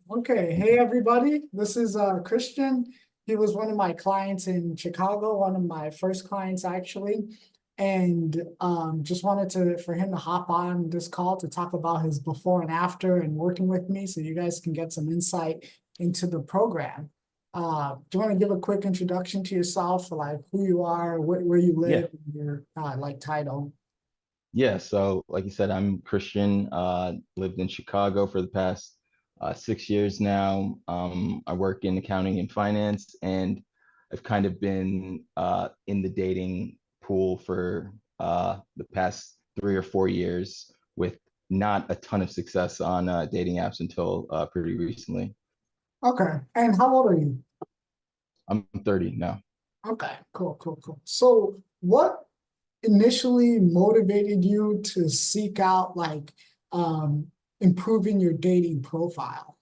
Okay, hey everybody. This is Christian. He was one of my clients in Chicago, one of my first clients actually, and just wanted to for him to hop on this call to talk about his before and after and working with me, so you guys can get some insight into the program. Do you want to give a quick introduction to yourself, like who you are, where you Yeah, live, and your like title? yeah. So, like you said, I'm Christian. Lived in Chicago for the past 6 years now. I work in accounting and finance, and I've kind of been in the dating pool for the past 3 or 4 years with not a ton of success on dating apps until pretty recently. Okay, and how old are you? I'm 30 now. Okay, cool, cool, cool. So, what initially motivated you to seek out like improving your dating profile?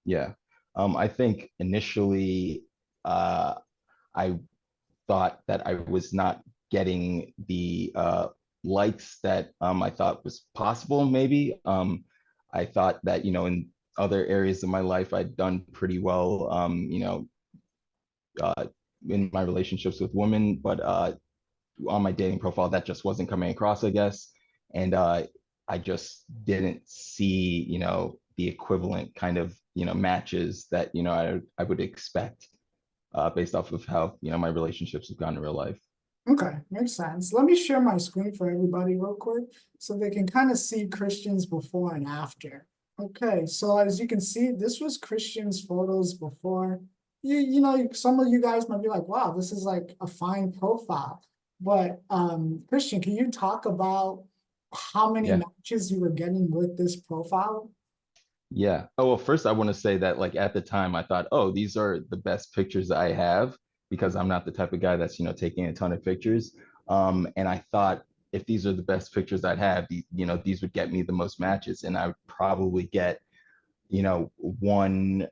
Yeah. I think initially uh, I thought that I was not getting the likes that I thought was possible, maybe. I thought that, in other areas of my life, I'd done pretty well, uh, in my relationships with women, but on my dating profile, that just wasn't coming across, I guess. And I just didn't see, the equivalent kind of, matches that, I would expect based off of how, my relationships have gone in real life. Okay, makes sense. Let me share my screen for everybody real quick so they can kind of see Christian's before and after. Okay, so as you can see, this was Christian's photos before. Some of you guys might be like, wow, this is like a fine profile. But Christian, can you talk about how many Yeah. matches you were getting with this profile? Yeah. Oh, well, first I want to say that like at the time I thought, oh, these are the best pictures I have because I'm not the type of guy that's, taking a ton of pictures. And I thought if these are the best pictures I'd have, these would get me the most matches and I would probably get, one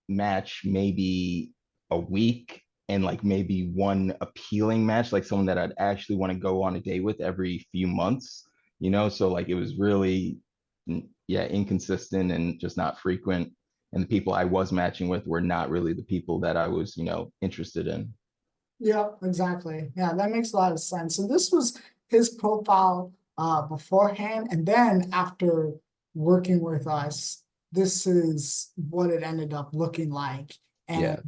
match maybe a week and like maybe one appealing match, like someone that I'd actually want to go on a date with every few months, So like it was really, yeah, inconsistent and just not frequent. And the people I was matching with were not really the people that I was, interested in. Yeah, exactly. Yeah, that makes a lot of sense. So this was his profile beforehand, and then after working with us, this is what it ended up looking like. And Yeah.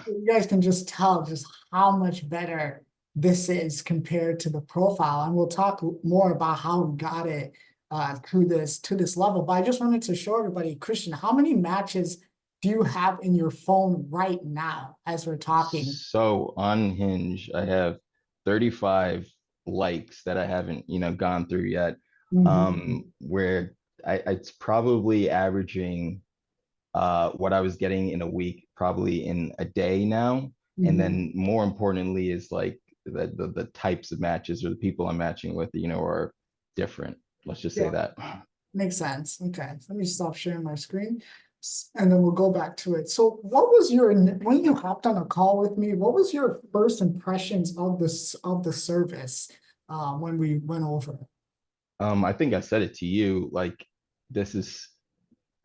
you guys can just tell just how much better this is compared to the profile. And we'll talk more about how we got it to this level. But I just wanted to show everybody, Christian, how many matches do you have in your phone right now as we're talking? So on Hinge, I have 35 likes that I haven't, gone through yet. Mhm. Where it's probably averaging what I was getting in a week, probably in a day now. And Mhm. then more importantly is like the types of matches or the people I'm matching with, are different. Let's just say Yeah, that. makes sense. Okay, let me stop sharing my screen and then we'll go back to it. So what was when you hopped on a call with me, what was your first impressions of the service when we went over it? I think I said it to you, like this is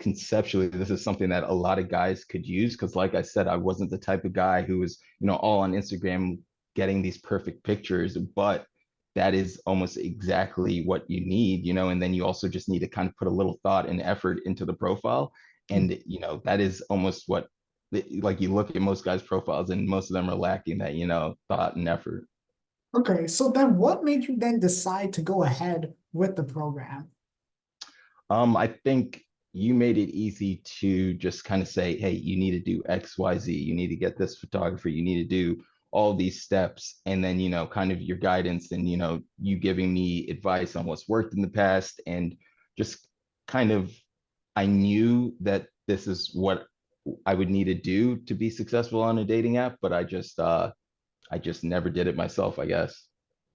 conceptually this is something that a lot of guys could use because like I said, I wasn't the type of guy who was, all on Instagram getting these perfect pictures, but that is almost exactly what you need, and then you also just need to kind of put a little thought and effort into the profile. And that is almost what, like, you look at most guys profiles and most of them are lacking that, thought and effort. Okay, so then what made you then decide to go ahead with the program? I think you made it easy to just kind of say, hey, you need to do X, Y, Z. You need to get this photographer. You need to do all these steps. And then, kind of your guidance and, you giving me advice on what's worked in the past. And just kind of, I knew that this is what I would need to do to be successful on a dating app, but I just never did it myself, I guess.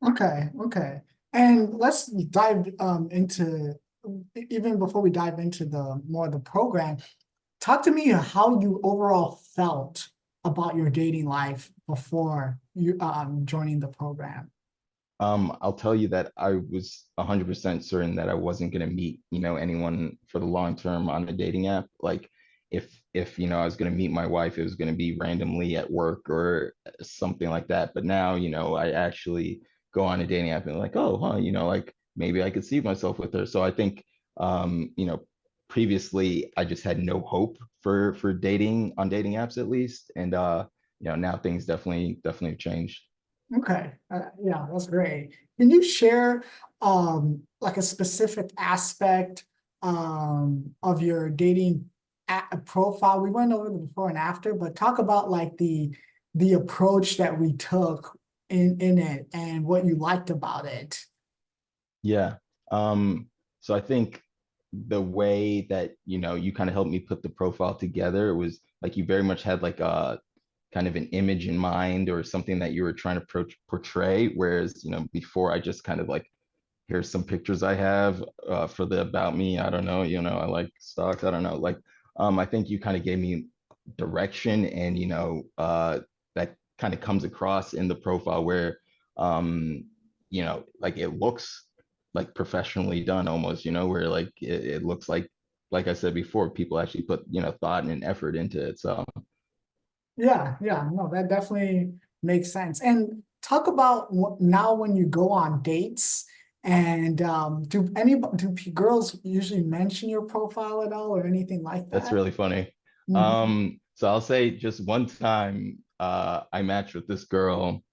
Okay, okay. And let's dive into even before we dive into the more of the program, talk to me how you overall felt about your dating life before you joining the program. I'll tell you that I was 100% certain that I wasn't gonna meet, anyone for the long term on a dating app. Like if I was gonna meet my wife, it was gonna be randomly at work or something like that. But now, I actually go on a dating app and like, oh, huh, like maybe I could see myself with her. So I think previously I just had no hope for dating on dating apps at least. And now things definitely changed. Okay, yeah, that's great. Can you share like a specific aspect of your dating profile? We went over the before and after, but talk about like the approach that we took in it and what you liked about it. Yeah. So I think the way that, you kind of helped me put the profile together, it was like you very much had like a kind of an image in mind or something that you were trying to portray. Whereas, before I just kind of like, here's some pictures I have for the about me. I don't know, I like stocks. I don't know. Like, I think you kind of gave me direction and, that kind of comes across in the profile where, like it looks like professionally done almost, where like it looks like I said before, people actually put, thought and effort into it. So Yeah, yeah, no, that definitely makes sense. And talk about now when you go on dates and girls usually mention your profile at all or anything like that's that? really funny. Mhm. So I'll say just one time I matched with this girl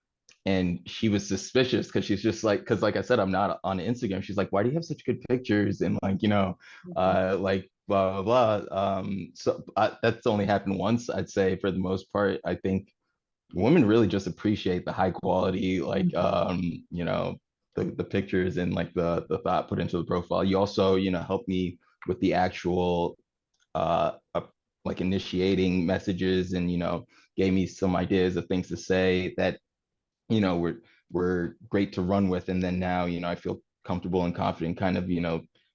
and she was suspicious because she's just like, because like I said, I'm not on Instagram. She's like, why do you have such good pictures? And like, like blah blah blah. So that's only happened once, I'd say. For the most part, I think women really just appreciate the high quality, like the pictures and like the thought put into the profile. You also, help me with the actual like initiating messages and gave me some ideas of things to say that were great to run with. And then now, I feel comfortable and confident kind of,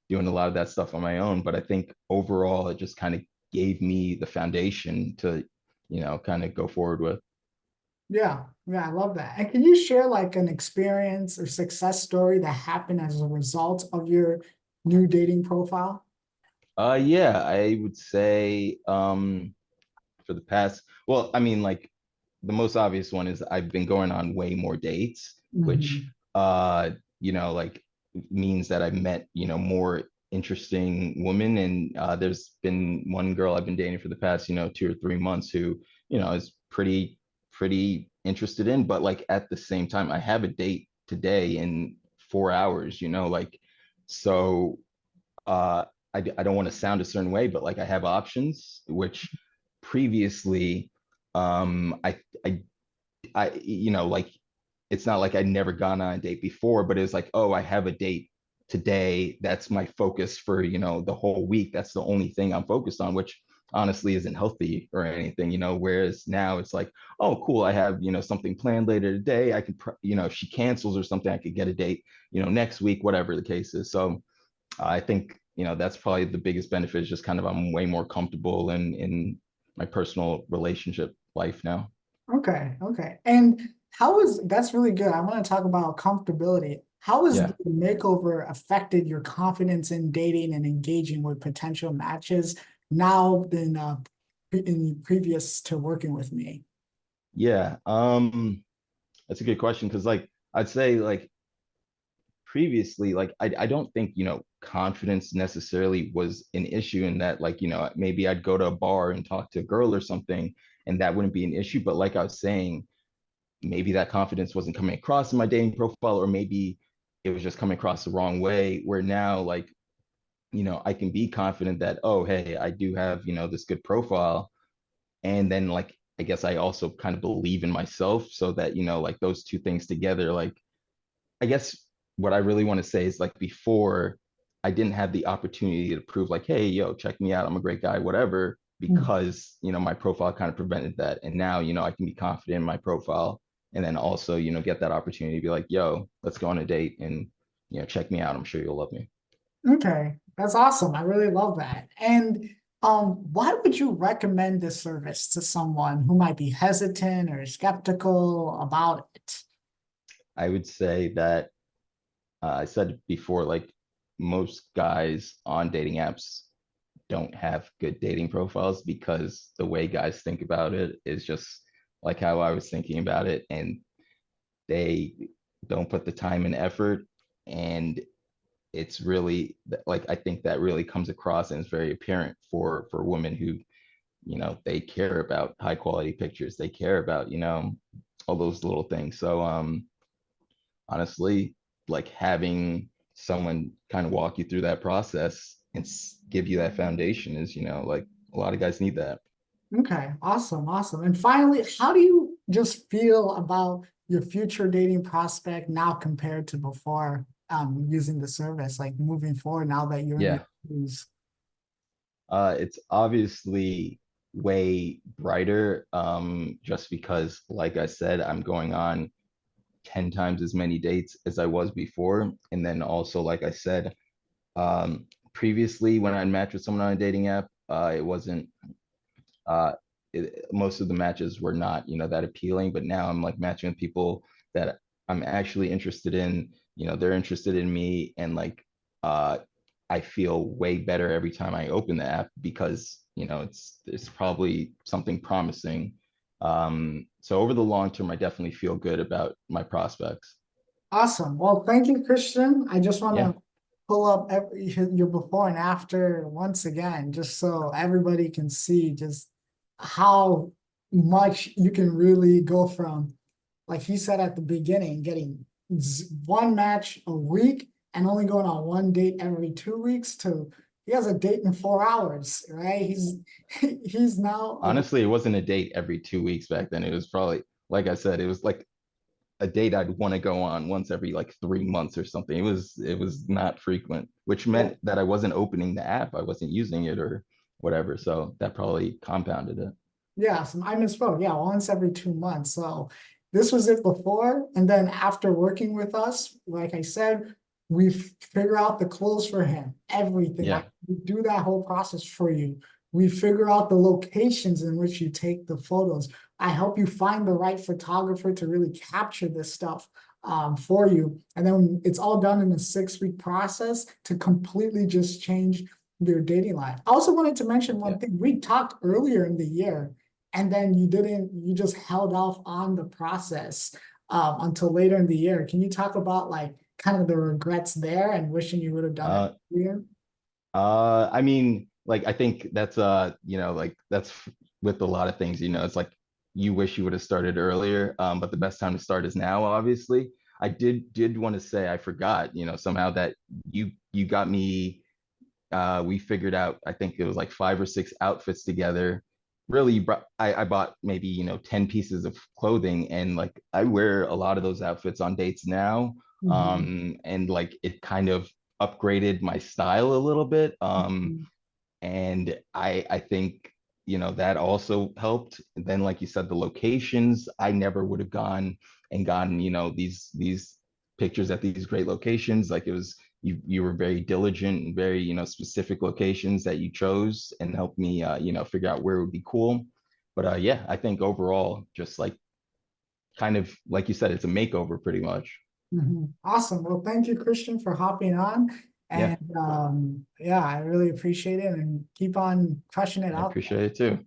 doing a lot of that stuff on my own. But I think overall, it just kind of gave me the foundation to, kind of go forward with. Yeah, yeah, I love that. And can you share like an experience or success story that happened as a result of your new dating profile? Yeah, I would say for the past, well, I mean, like the most obvious one is I've been going on way more dates, which Mhm. like means that I've met, more interesting women. And there's been one girl I've been dating for the past, 2 or 3 months who, is pretty interested in, but like at the same time, I have a date today in 4 hours, like so uh I don't want to sound a certain way, but like I have options, which previously I like it's not like I'd never gone on a date before, but it was like, oh, I have a date today. That's my focus for, the whole week. That's the only thing I'm focused on, which honestly isn't healthy or anything, whereas now it's like, oh, cool, I have, something planned later today. I could, if she cancels or something, I could get a date, next week, whatever the case is. So I think, that's probably the biggest benefit is just kind of I'm way more comfortable in my personal relationship life now. Okay, okay. And how is that's really good. I want to talk about comfortability. How has the Yeah. makeover affected your confidence in dating and engaging with potential matches now than in previous to working with me? Yeah. That's a good question because like I'd say like previously, like I don't think, confidence necessarily was an issue in that, like, maybe I'd go to a bar and talk to a girl or something, and that wouldn't be an issue. But like I was saying, maybe that confidence wasn't coming across in my dating profile, or maybe it was just coming across the wrong way. Where now, like, I can be confident that, oh, hey, I do have, this good profile. And then like I guess I also kind of believe in myself so that, like those two things together, like I guess what I really want to say is like before I didn't have the opportunity to prove like, hey, yo, check me out. I'm a great guy, whatever, Hmm. because, my profile kind of prevented that. And now, I can be confident in my profile and then also, get that opportunity to be like, yo, let's go on a date and, check me out. I'm sure you'll love me. Okay, that's awesome. I really love that. And why would you recommend this service to someone who might be hesitant or skeptical about it? I would say that I said before, like most guys on dating apps don't have good dating profiles because the way guys think about it is just like how I was thinking about it, and they don't put the time and effort. And it's really like I think that really comes across and is very apparent for women who, they care about high quality pictures. They care about, all those little things. So honestly, like having someone kind of walk you through that process and give you that foundation is, like a lot of guys need that. Okay, awesome, awesome. And finally, how do you just feel about your future dating prospect now compared to before using the service, like moving forward now that you're in your Yeah. 20s? It's obviously way brighter, just because, like I said, I'm going on 10 times as many dates as I was before. And then also, like I said, previously when I matched with someone on a dating app, it wasn't uh most of the matches were not, that appealing. But now I'm like matching with people that I'm actually interested in, they're interested in me. And like uh I feel way better every time I open the app because, it's probably something promising. So over the long term, I definitely feel good about my prospects. Awesome. Well, thank you, Christian. I just want Yeah. to pull up your before and after once again, just so everybody can see just how much you can really go from, like he said at the beginning, getting one match a week and only going on one date every 2 weeks to he has a date in 4 hours, right? He's now a Honestly, it wasn't a date every 2 weeks back then. It was probably, like I said, it was like a date I'd want to go on once every like 3 months or something. It was not frequent, which meant that I wasn't opening the app, I wasn't using it or whatever. So that probably compounded it. Yeah, so I misspoke. Yeah, once every 2 months. So this was it before. And then after working with us, like I said, we figure out the clothes for him, everything. Yeah. We do that whole process for you. We figure out the locations in which you take the photos. I help you find the right photographer to really capture this stuff for you. And then it's all done in a 6 week process to completely just change your dating life. I also wanted to mention Yeah. one thing. We talked earlier in the year and then you just held off on the process until later in the year. Can you talk about like kind of the regrets there and wishing you would have done it Uh, earlier? I mean, like I think that's like that's with a lot of things, it's like you wish you would have started earlier, but the best time to start is now, obviously. I did want to say I forgot, somehow that you got me we figured out, I think it was like 5 or 6 outfits together. Really, I bought maybe, 10 pieces of clothing, and like I wear a lot of those outfits on dates now. Mhm. And like it kind of upgraded my style a little bit. Mhm. And I think, that also helped. And then, like you said, the locations, I never would have gone and gotten, these pictures at these great locations. Like it was, you were very diligent and very, specific locations that you chose and helped me, figure out where it would be cool. But yeah, I think overall, just like kind of like you said, it's a makeover pretty much. Mhm. Awesome. Well, thank you, Christian, for hopping on. Yeah, And yeah, I really appreciate it and keep on crushing it I out. appreciate it too.